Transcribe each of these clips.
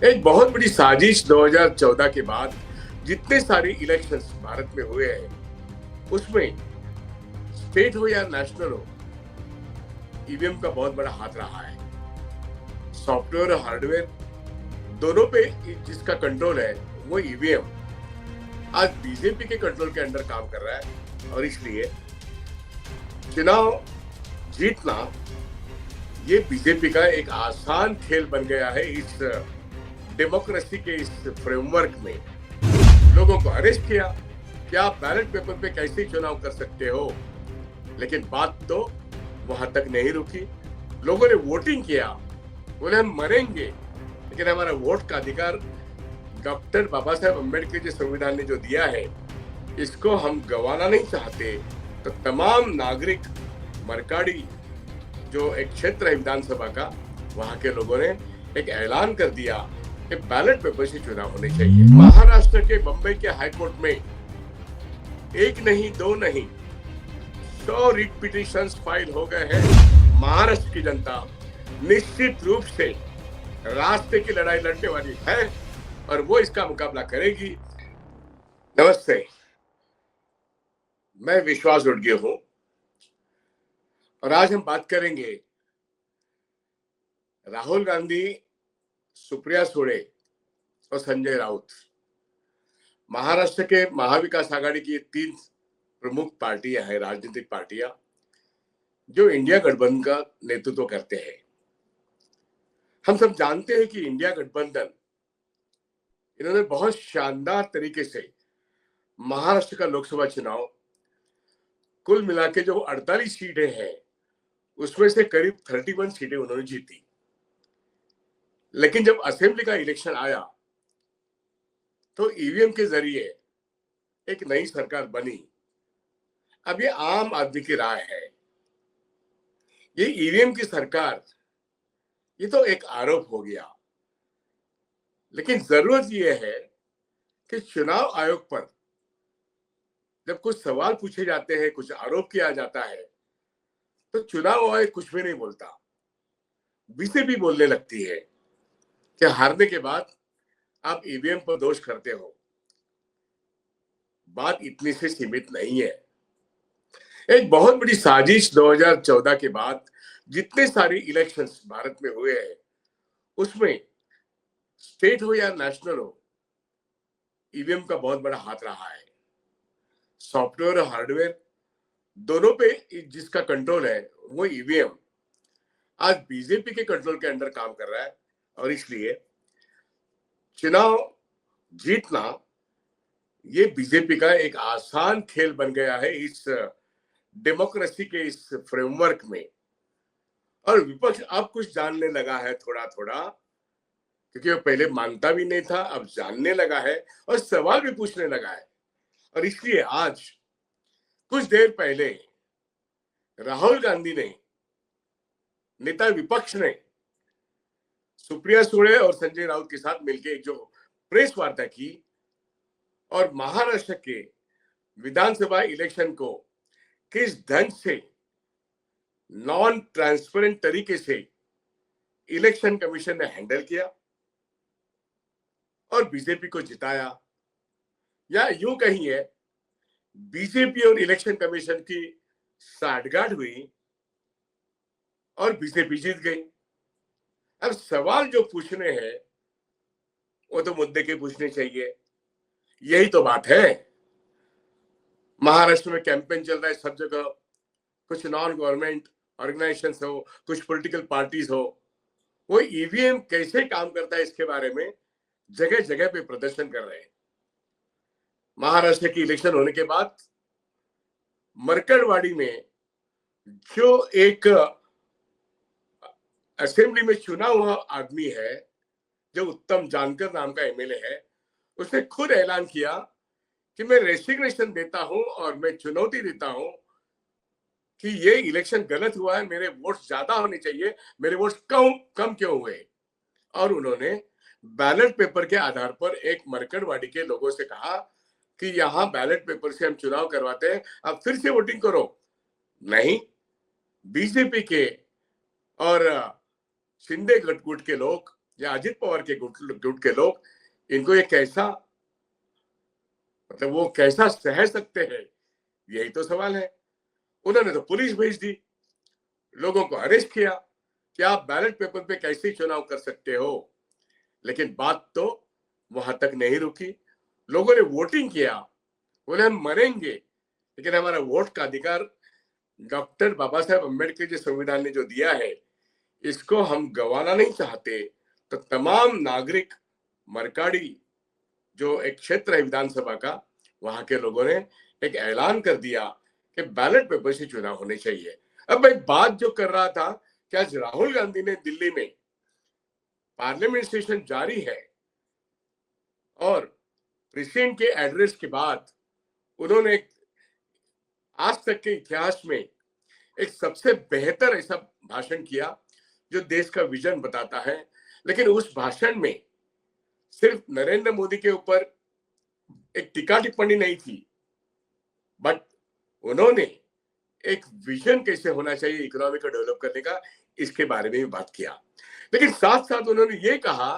एक बहुत बड़ी साजिश 2014 के बाद जितने सारे इलेक्शंस भारत में हुए हैं, उसमें स्टेट हो या नेशनल हो, ईवीएम का बहुत बड़ा हाथ रहा है। सॉफ्टवेयर और हार्डवेयर दोनों पे जिसका कंट्रोल है वो ईवीएम आज बीजेपी के कंट्रोल के अंडर काम कर रहा है, और इसलिए चुनाव जीतना ये बीजेपी का एक आसान खेल बन गया है। इस डेमोक्रेसी के इस फ्रेमवर्क में लोगों को अरेस्ट किया कि आप बैलेट पेपर पे कैसे चुनाव कर सकते हो, लेकिन बात तो वहां तक नहीं रुकी। लोगों ने वोटिंग किया, बोले हम मरेंगे लेकिन हमारा वोट का अधिकार डॉक्टर बाबा साहेब अम्बेडकर के संविधान ने जो दिया है, इसको हम गंवाना नहीं चाहते। तो तमाम नागरिक मरकाड़ी जो एक क्षेत्र है विधानसभा का, वहां के लोगों ने एक ऐलान कर दिया कि बैलेट पेपर से चुनाव होने चाहिए। महाराष्ट्र के बंबई के हाईकोर्ट में एक नहीं दो नहीं 100 रिट पिटिशंस फाइल हो गए हैं। महाराष्ट्र की जनता निश्चित रूप से रास्ते की लड़ाई लड़ने वाली है और वो इसका मुकाबला करेगी। नमस्ते, मैं विश्वास उड़गे हूं और आज हम बात करेंगे राहुल गांधी, सुप्रिया सुळे और संजय राउत। महाराष्ट्र के महाविकास आघाड़ी की 3 प्रमुख पार्टियां हैं, राजनीतिक पार्टियां जो इंडिया गठबंधन का नेतृत्व करते हैं। हम सब जानते हैं कि इंडिया गठबंधन इन्होंने बहुत शानदार तरीके से महाराष्ट्र का लोकसभा चुनाव कुल मिला के जो 48 सीटें हैं उसमें से करीब 31 सीटें उन्होंने जीती। लेकिन जब असेंबली का इलेक्शन आया तो ईवीएम के जरिए एक नई सरकार बनी। अब ये आम आदमी की राय है, ये ईवीएम की सरकार, ये तो एक आरोप हो गया। लेकिन जरूरत यह है कि चुनाव आयोग पर जब कुछ सवाल पूछे जाते हैं, कुछ आरोप किया जाता है, तो चुनाव आयोग कुछ भी नहीं बोलता। बीजेपी बोलने लगती है कि हारने के बाद आप ईवीएम पर दोष करते हो। बात इतनी से सीमित नहीं है। एक बहुत बड़ी साजिश 2014 के बाद जितने सारे इलेक्शंस भारत में हुए हैं, उसमें स्टेट हो या नेशनल हो, ईवीएम का बहुत बड़ा हाथ रहा है। सॉफ्टवेयर और हार्डवेयर दोनों पे जिसका कंट्रोल है वो ईवीएम आज बीजेपी के कंट्रोल के अंडर काम कर रहा है, और इसलिए चुनाव जीतना ये बीजेपी का एक आसान खेल बन गया है इस डेमोक्रेसी के इस फ्रेमवर्क में। और विपक्ष अब कुछ जानने लगा है थोड़ा थोड़ा, क्योंकि वो पहले मानता भी नहीं था, अब जानने लगा है और सवाल भी पूछने लगा है। और इसलिए आज कुछ देर पहले राहुल गांधी ने, नेता विपक्ष ने, सुप्रिया सुळे और संजय राउत के साथ मिलकर जो प्रेस वार्ता की और महाराष्ट्र के विधानसभा इलेक्शन को किस ढंग से नॉन ट्रांसपेरेंट तरीके से इलेक्शन कमीशन ने हैंडल किया और बीजेपी को जिताया, या यूं कहिए बीजेपी और इलेक्शन कमीशन की साठगांठ हुई और बीजेपी जीत गई। अब सवाल जो पूछने हैं वो तो मुद्दे के पूछने चाहिए, यही तो बात है। महाराष्ट्र में कैंपेन चल रहा है सब जगह, कुछ नॉन गवर्नमेंट ऑर्गेनाइजेशंस हो, कुछ पॉलिटिकल पार्टीज हो, वो ईवीएम कैसे काम करता है इसके बारे में जगह जगह पे प्रदर्शन कर रहे हैं। महाराष्ट्र की इलेक्शन होने के बाद मरकड़वाड़ी में जो एक असेंबली में चुना हुआ आदमी है, जो उत्तम जानकर नाम का एमएलए है, उसने खुद ऐलान किया कि मैं रेसिग्नेशन देता हूं और मैं चुनौती देता हूं कि ये इलेक्शन गलत हुआ है, मेरे वोट्स ज्यादा होने चाहिए, मेरे वोट्स कम क्यों हुए। और उन्होंने बैलेट पेपर के आधार पर एक मरकड़वाड़ी के लोगों से कहा कि यहाँ बैलेट पेपर से हम चुनाव करवाते हैं, अब फिर से वोटिंग करो। नहीं, बीजेपी के और शिंदे गठगुट के लोग या अजित पवार के गुट के लोग, इनको ये कैसा, मतलब वो कैसा सह सकते हैं, यही तो सवाल है। उन्होंने तो पुलिस भेज दी, लोगों को अरेस्ट किया कि आप बैलेट पेपर पे कैसे चुनाव कर सकते हो। लेकिन बात तो वहां तक नहीं रुकी, लोगों ने वोटिंग किया, बोले हम मरेंगे लेकिन हमारा वोट का अधिकार डॉक्टर बाबा साहेब अम्बेडकर के संविधान ने जो दिया है, इसको हम गंवाना नहीं चाहते। तो तमाम नागरिक, मरकाड़ी जो एक क्षेत्र है विधानसभा का, वहां के लोगों ने एक ऐलान कर दिया कि बैलेट पेपर से चुनाव होने चाहिए। अब मैं बात जो कर रहा था कि आज राहुल गांधी ने दिल्ली में पार्लियामेंट सेशन जारी है और प्रेसिडेंट के एड्रेस के बाद उन्होंने आज तक के इतिहास में एक सबसे बेहतर ऐसा भाषण किया जो देश का विजन बताता है। लेकिन उस भाषण में सिर्फ नरेंद्र मोदी के ऊपर एक टीका टिप्पणी नहीं थी, बट उन्होंने एक विजन कैसे होना चाहिए इकोनॉमी को डेवलप करने का, इसके बारे में भी बात किया। लेकिन साथ साथ उन्होंने ये कहा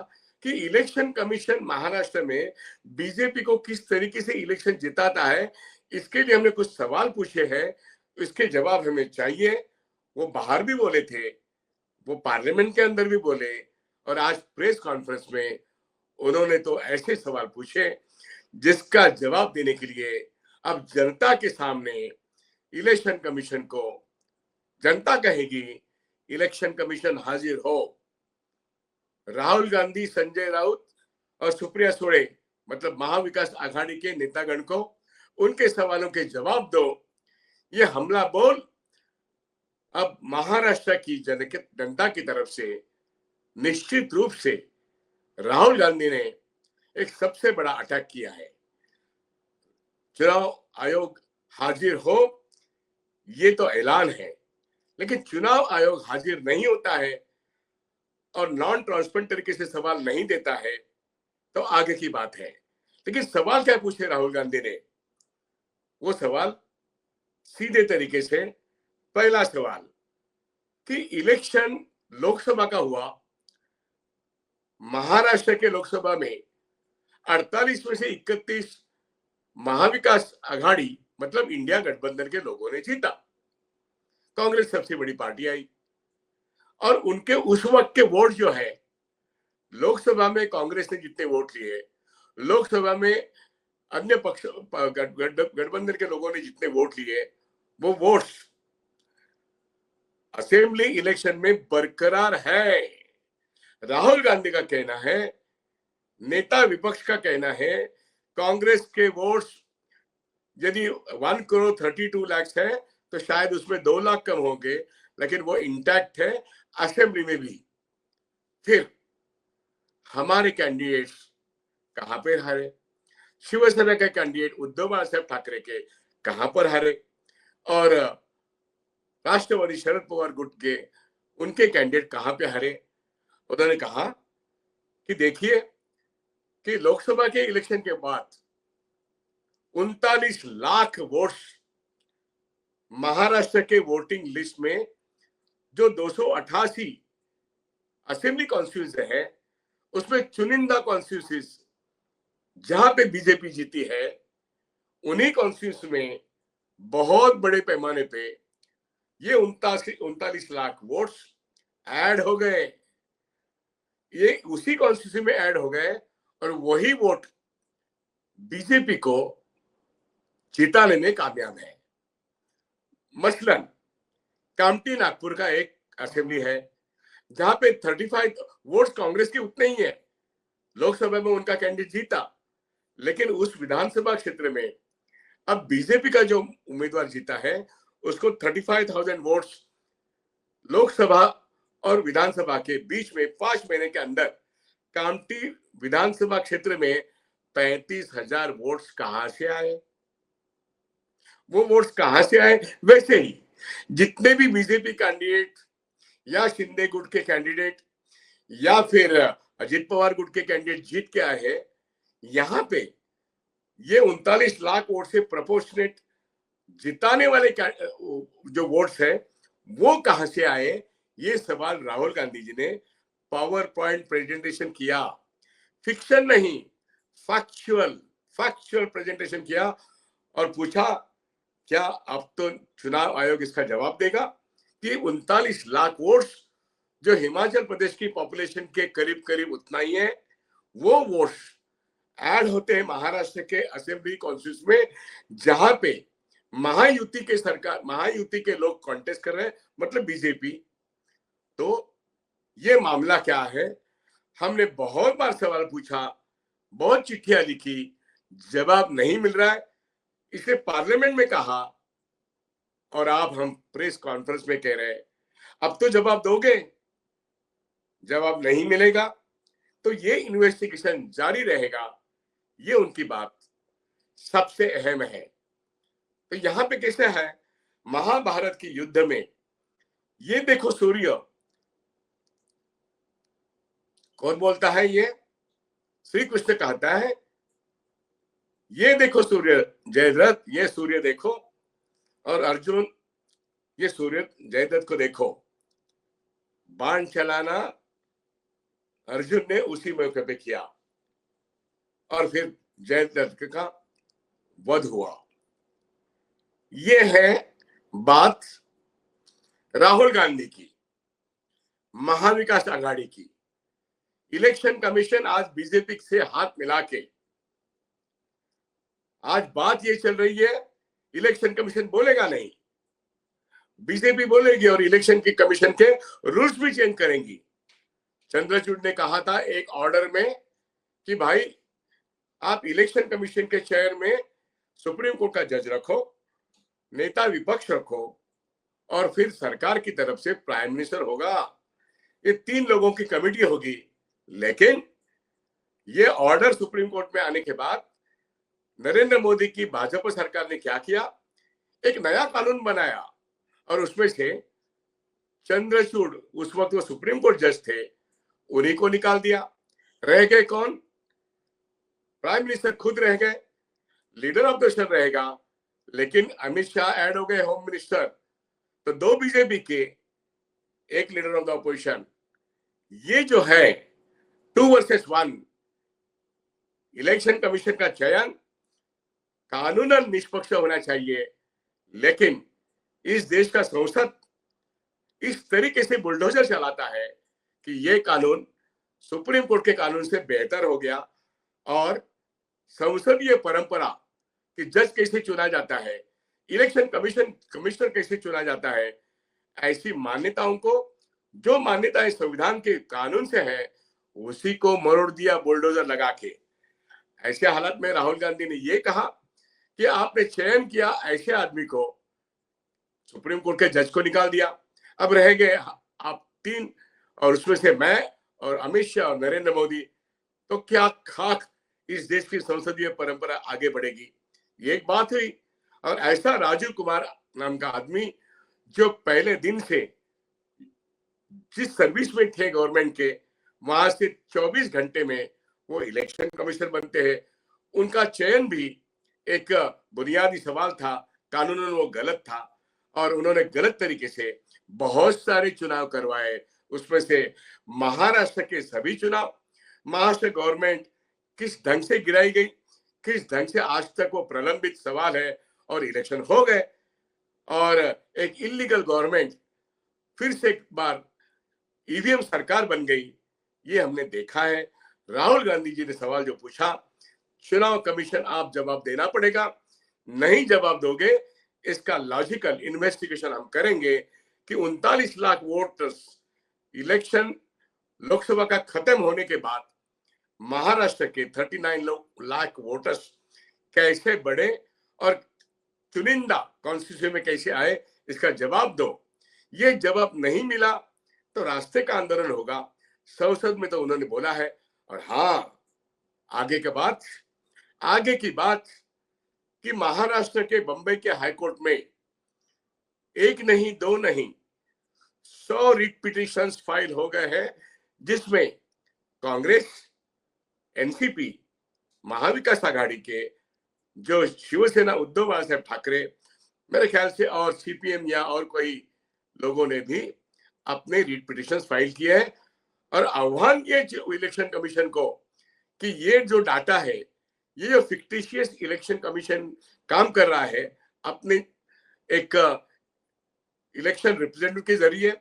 कि इलेक्शन कमीशन महाराष्ट्र में बीजेपी को किस तरीके से इलेक्शन जिताता है, इसके लिए हमने कुछ सवाल पूछे हैं, इसके जवाब हमें चाहिए। वो बाहर भी बोले थे, वो पार्लियामेंट के अंदर भी बोले, और आज प्रेस कॉन्फ्रेंस में उन्होंने तो ऐसे सवाल पूछे जिसका जवाब देने के लिए अब जनता के सामने इलेक्शन कमीशन को जनता कहेगी इलेक्शन कमीशन हाजिर हो। राहुल गांधी, संजय राउत और सुप्रिया सुळे, मतलब महाविकास आघाड़ी के नेतागण को उनके सवालों के जवाब दो। ये हमला बोल अब महाराष्ट्र की जनता की तरफ से निश्चित रूप से राहुल गांधी ने एक सबसे बड़ा अटैक किया है। चुनाव आयोग हाजिर हो, ये तो ऐलान है, लेकिन चुनाव आयोग हाजिर नहीं होता है और नॉन ट्रांसपेरेंट तरीके से सवाल नहीं देता है तो आगे की बात है। लेकिन सवाल क्या पूछे राहुल गांधी ने? वो सवाल सीधे तरीके से, पहला सवाल कि इलेक्शन लोकसभा का हुआ, महाराष्ट्र के लोकसभा में 48 में से 31 महाविकास आघाड़ी मतलब इंडिया गठबंधन के लोगों ने जीता। कांग्रेस सबसे बड़ी पार्टी आई और उनके उस वक्त के वोट जो है, लोकसभा में कांग्रेस ने जितने वोट लिए, लोकसभा में अन्य पक्ष गठबंधन के लोगों ने जितने वोट लिए, वो वोट्स असेंबली इलेक्शन में बरकरार है। राहुल गांधी का कहना है, नेता विपक्ष का कहना है, कांग्रेस के वोट्स यदि 1,32,00,000 है तो शायद उसमें 2 लाख कम होंगे, लेकिन वो इंटैक्ट है असेंबली में भी। फिर हमारे कैंडिडेट्स कहां पर हारे? शिवसेना के कैंडिडेट उद्धव बाळासाहेब ठाकरे के कहां पर हारे? और राष्ट्रवादी शरद पवार गुट के उनके कैंडिडेट कहां पे हारे? उन्होंने कहा कि देखिए कि लोकसभा के इलेक्शन के बाद 39 लाख वोट्स महाराष्ट्र के वोटिंग लिस्ट में जो 288 असेंबली कॉन्स्टिट्यूंसी है, उसमें चुनिंदा कॉन्स्टिट्यूंसीज जहां पे बीजेपी जीती है, उन्हीं कॉन्स्टिट्यूंसी में बहुत बड़े पैमाने पे ये 39 लाख वोट्स ऐड हो गए। ये उसी कॉन्स्टिट्यूंसी में ऐड हो गए और वही वोट बीजेपी को जिताने में कामयाब है। मसलन कामठी नागपुर का एक असेंबली है जहां पे 35 वोट्स कांग्रेस के उतने ही है, लोकसभा में उनका कैंडिडेट जीता, लेकिन उस विधानसभा क्षेत्र में अब बीजेपी का जो उम्मीदवार जीता है उसको 35,000 वोट्स लोकसभा और विधानसभा के बीच में 5 महीने के अंदर कामठी विधानसभा क्षेत्र में 35,000 वोट्स कहां से आए? वो वोट्स कहां से आए? वैसे ही जितने भी बीजेपी कैंडिडेट या शिंदे गुट के कैंडिडेट या फिर अजित पवार गुट के कैंडिडेट जीत के आए हैं, यहां पे ये 39 लाख वोट से प्रोपोर्शनेट जिताने वाले जो वोट्स है वो कहां से आए? ये सवाल राहुल गांधी जी ने पावर पॉइंट प्रेजेंटेशन किया, फिक्शन नहीं, फैक्चुअल प्रेजेंटेशन किया और पूछा क्या अब तो चुनाव आयोग इसका जवाब देगा कि 39 लाख वोट्स जो हिमाचल प्रदेश की पॉपुलेशन के करीब करीब उतना ही है, वो वोट्स ऐड होते हैं महाराष्ट्र के असेंबली कॉन्स्टिट्यूंसी में, जहां पे महायुति के लोग कॉन्टेस्ट कर रहे हैं, मतलब बीजेपी। तो ये मामला क्या है? हमने बहुत बार सवाल पूछा, बहुत चिट्ठियां लिखी, जवाब नहीं मिल रहा है। इसे पार्लियामेंट में कहा और आप हम प्रेस कॉन्फ्रेंस में कह रहे हैं अब तो जवाब दोगे। जवाब नहीं मिलेगा तो ये इन्वेस्टिगेशन जारी रहेगा, ये उनकी बात सबसे अहम है। तो यहां पे कैसे है, महाभारत के युद्ध में ये देखो सूर्य, कौन बोलता है? ये श्री कृष्ण कहता है, ये देखो सूर्य जयद्रथ, ये सूर्य देखो, और अर्जुन ये सूर्य जयद्रथ को देखो। बाण चलाना अर्जुन ने उसी मौके पे किया और फिर जयद्रथ का वध हुआ। ये है बात राहुल गांधी की, महाविकास आघाड़ी की। इलेक्शन कमीशन आज बीजेपी से हाथ मिला के, आज बात ये चल रही है इलेक्शन कमीशन बोलेगा नहीं, बीजेपी बोलेगी और इलेक्शन की कमीशन के रूल्स भी चेंज करेंगी। चंद्रचूड़ ने कहा था एक ऑर्डर में कि भाई आप इलेक्शन कमीशन के चेयर में सुप्रीम कोर्ट का जज रखो, नेता विपक्ष रखो, और फिर सरकार की तरफ से प्राइम मिनिस्टर होगा। ये 3 लोगों की कमेटी होगी। लेकिन ये ऑर्डर सुप्रीम कोर्ट में आने के बाद नरेंद्र मोदी की भाजपा सरकार ने क्या किया, एक नया कानून बनाया और उसमें से चंद्रचूड़, उस वक्त वो सुप्रीम कोर्ट जज थे, उन्हीं को निकाल दिया। रह गए कौन? प्राइम मिनिस्टर खुद रह गए, लीडर ऑफ द नेशन रहेगा, लेकिन अमित शाह ऐड हो गए होम मिनिस्टर। तो 2 बीजेपी के, एक लीडर ऑफ द अपोजिशन। ये जो है 2 वर्सेस 1, इलेक्शन कमीशन का चयन कानूनन निष्पक्ष होना चाहिए, लेकिन इस देश का संसद इस तरीके से बुलडोजर चलाता है कि ये कानून सुप्रीम कोर्ट के कानून से बेहतर हो गया। और संसदीय परंपरा कि जज कैसे चुना जाता है, इलेक्शन कमिश्नर कैसे चुना जाता है, ऐसी मान्यताओं को, जो मान्यताएं संविधान के कानून से है, उसी को मरोड़ दिया बुलडोजर लगा के। ऐसे हालात में राहुल गांधी ने यह कहा कि आपने चयन किया ऐसे आदमी को, सुप्रीम कोर्ट के जज को निकाल दिया, अब रह गए आप 3, और उसमें से मैं और अमित शाह और नरेंद्र मोदी। तो क्या खाक इस देश की संसदीय परंपरा आगे बढ़ेगी? ये एक बात हुई। और ऐसा राजीव कुमार नाम का आदमी जो पहले दिन से जिस सर्विस में थे गवर्नमेंट के, वहां से 24 घंटे में वो इलेक्शन कमिश्नर बनते हैं। उनका चयन भी एक बुनियादी सवाल था, कानूनन वो गलत था और उन्होंने गलत तरीके से बहुत सारे चुनाव करवाए। उसमें से महाराष्ट्र के सभी चुनाव, महाराष्ट्र गवर्नमेंट किस ढंग से गिराई गई, किस ढंग से आज तक वो प्रलंबित सवाल है, और इलेक्शन हो गए और एक इलीगल गवर्नमेंट फिर से एक बार ईवीएम सरकार बन गई। ये हमने देखा है। राहुल गांधी जी ने सवाल जो पूछा, चुनाव कमीशन आप जवाब देना पड़ेगा, नहीं जवाब दोगे इसका लॉजिकल इन्वेस्टिगेशन हम करेंगे कि 39 लाख वोटर्स इलेक्शन लोकसभा का खत्म होने के बाद महाराष्ट्र के 39 लाख वोटर्स कैसे बढ़े और चुनिंदा कॉन्स्टिट्यूशन में कैसे आए, इसका जवाब दो। ये जवाब नहीं मिला तो रास्ते का आंदोलन होगा। संसद में तो उन्होंने बोला है। और हाँ, आगे की बात कि महाराष्ट्र के बंबई के हाईकोर्ट में 1 नहीं 2 नहीं 100 रिट पिटिशंस फाइल हो गए हैं, जिसमें कांग्रेस, एनसीपी, महाविकास आघाड़ी के जो शिवसेना उद्धव बाळासाहेब ठाकरे, मेरे ख्याल से, और सीपीएम या और कोई लोगों ने भी अपने रिट पिटिशंस फाइल किए हैं। और आह्वान किए इलेक्शन कमीशन को कि ये जो डाटा है, ये जो फिक्टिशियस इलेक्शन कमीशन काम कर रहा है अपने एक इलेक्शन रिप्रेजेंटेटिव के जरिए,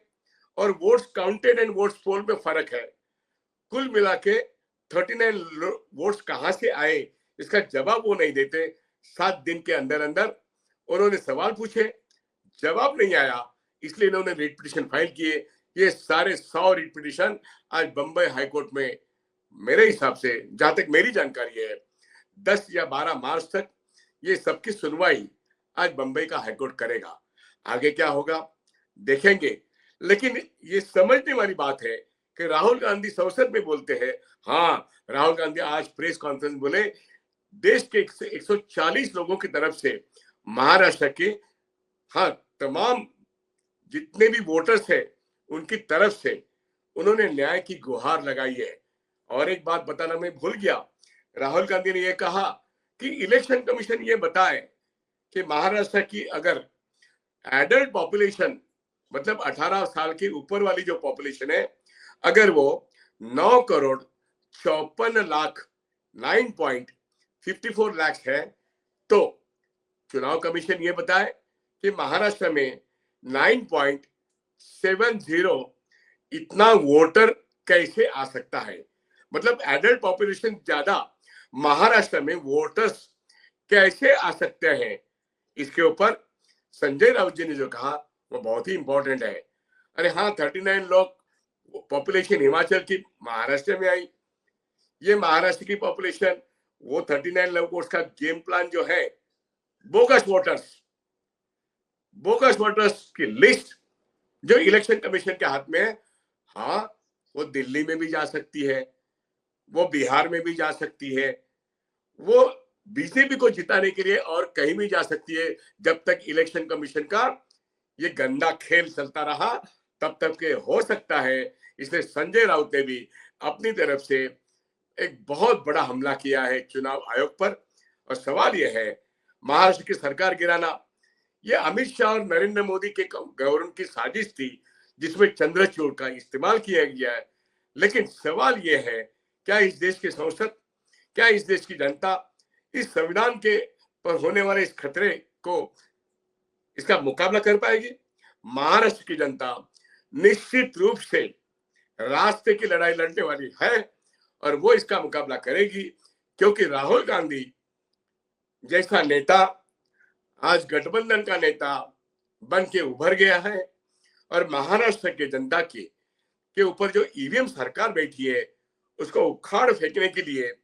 और वोट्स काउंटेड एंड वोट्स पोल में फर्क है, कुल मिला के 39 वोट्स कहां से आए इसका जवाब वो नहीं देते। 7 दिन के अंदर अंदर उन्होंने सवाल पूछे, जवाब नहीं आया, इसलिए इन्होंने रिट पिटीशन फाइल किए। ये सारे 100 रिट पिटीशन आज बंबई हाईकोर्ट में, मेरे हिसाब से जहां तक मेरी जानकारी है, 10 या 12 मार्च तक ये सबकी सुनवाई आज बंबई का हाईकोर्ट करेगा। आगे क्या होगा देखेंगे। लेकिन ये समझने वाली बात है कि राहुल गांधी संसद में बोलते हैं, हाँ राहुल गांधी आज प्रेस कॉन्फ्रेंस बोले देश के 140 लोगों की तरफ से महाराष्ट्र के, हाँ तमाम जितने भी वोटर्स हैं उनकी तरफ से उन्होंने न्याय की गुहार लगाई है। और एक बात बताना मैं भूल गया, राहुल गांधी ने यह कहा कि इलेक्शन कमीशन ये बताए कि महाराष्ट्र की अगर एडल्ट पॉपुलेशन, मतलब 18 साल के ऊपर वाली जो पॉपुलेशन है, अगर वो 9,54,00,000 9.54 लाख है, तो चुनाव कमीशन ये बताए कि महाराष्ट्र में 9.70 इतना वोटर कैसे आ सकता है। मतलब एडल्ट पॉपुलेशन ज्यादा, महाराष्ट्र में वोटर्स कैसे आ सकते हैं, इसके ऊपर संजय राउत जी ने जो कहा वो बहुत ही इंपॉर्टेंट है। अरे हाँ, 39 लोग पॉपुलेशन हिमाचल की महाराष्ट्र में आई, ये महाराष्ट्र की पॉपुलेशन, वो 39 लोगों का गेम प्लान जो है, बोगस वोटर्स की लिस्ट जो इलेक्शन कमीशन के हाथ में है, हाँ वो दिल्ली में भी जा सकती है, वो बिहार में भी जा सकती है, वो बीजेपी को जिताने के लिए और कहीं भी जा सकती है, जब तक इलेक्शन कमीशन का ये गंदा खेल चलता रहा तब तक के हो सकता है। इसलिए संजय राउत ने भी अपनी तरफ से एक बहुत बड़ा हमला किया है चुनाव आयोग पर। और सवाल यह है, महाराष्ट्र की सरकार गिराना ये अमित शाह और नरेंद्र मोदी के गवर्नमेंट की साजिश थी, जिसमें चंद्रचूड़ का इस्तेमाल किया गया है। लेकिन सवाल यह है, क्या इस देश की संसद, क्या इस देश की जनता इस संविधान के पर होने वाले इस खतरे को, इसका मुकाबला कर पाएगी? महाराष्ट्र की जनता निश्चित रूप से रास्ते की लड़ाई लड़ने वाली है और वो इसका मुकाबला करेगी, क्योंकि राहुल गांधी जैसा नेता आज गठबंधन का नेता बन के उभर गया है, और महाराष्ट्र के जनता के ऊपर जो ईवीएम सरकार बैठी है उसको उखाड़ फेंकने के लिए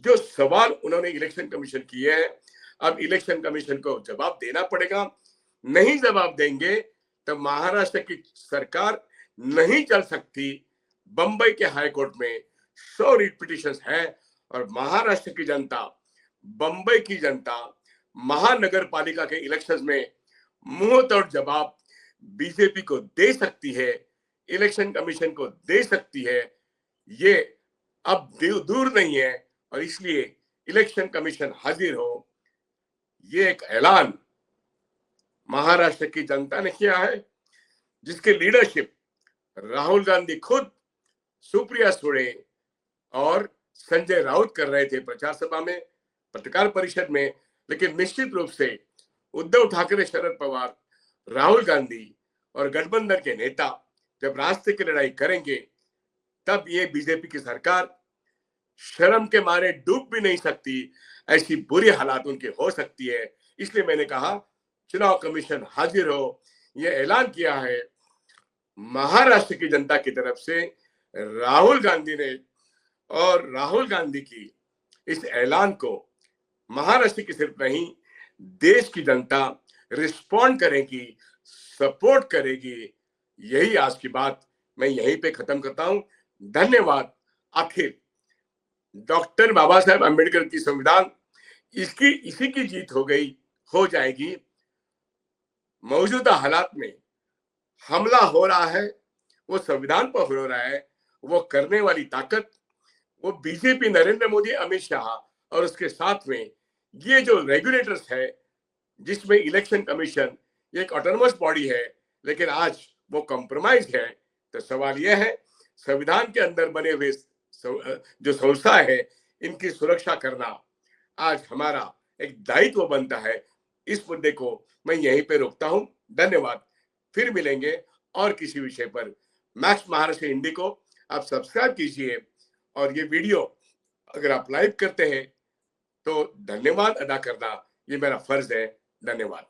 जो सवाल उन्होंने इलेक्शन कमीशन किए हैं, अब इलेक्शन कमीशन को जवाब देना पड़ेगा। नहीं जवाब देंगे तो महाराष्ट्र की सरकार नहीं चल सकती। बंबई के हाई कोर्ट में 100 रिट पिटीशंस है और महाराष्ट्र की जनता, बंबई की जनता महानगर पालिका के इलेक्शंस में मुंह तोड़ जवाब बीजेपी को दे सकती है, इलेक्शन कमीशन को दे सकती है। ये अब दूर नहीं है और इसलिए इलेक्शन कमीशन हाजिर हो, ये एक ऐलान महाराष्ट्र की जनता ने किया है, जिसके लीडरशिप राहुल गांधी खुद, सुप्रिया सुळे और संजय राउत कर रहे थे प्रचार सभा में, पत्रकार परिषद में। लेकिन निश्चित रूप से उद्धव ठाकरे, शरद पवार, राहुल गांधी और गठबंधन के नेता जब रास्ते की लड़ाई करेंगे, तब ये बीजेपी की सरकार शर्म के मारे डूब भी नहीं सकती, ऐसी बुरी हालात उनकी हो सकती है। इसलिए मैंने कहा चुनाव कमीशन हाजिर हो, ये ऐलान किया है महाराष्ट्र की जनता की तरफ से राहुल गांधी ने, और राहुल गांधी की इस ऐलान को महाराष्ट्र की सिर्फ नहीं, देश की जनता रिस्पॉन्ड करेगी, सपोर्ट करेगी। यही आज की बात मैं यहीं पे खत्म करता हूं। धन्यवाद। आखिर डॉक्टर बाबा साहेब अम्बेडकर की संविधान, इसी की जीत हो जाएगी। मौजूदा हालात में हमला हो रहा है, वो संविधान पर हो रहा है, वो करने वाली ताकत वो बीजेपी, नरेंद्र मोदी, अमित शाह और उसके साथ में ये जो रेगुलेटर्स है, जिसमें इलेक्शन कमीशन एक ऑटोनमस बॉडी है, लेकिन आज वो कॉम्प्रोमाइज है। तो सवाल यह है संविधान के अंदर बने हुए जो संस्था है, इनकी सुरक्षा करना आज हमारा एक दायित्व बनता है। इस मुद्दे को मैं यहीं पे रोकता हूं। धन्यवाद। फिर मिलेंगे और किसी विषय पर। मैक्स महाराष्ट्र हिंदी को आप सब्सक्राइब कीजिए और ये वीडियो अगर आप लाइक करते हैं तो धन्यवाद अदा करना ये मेरा फर्ज है। धन्यवाद।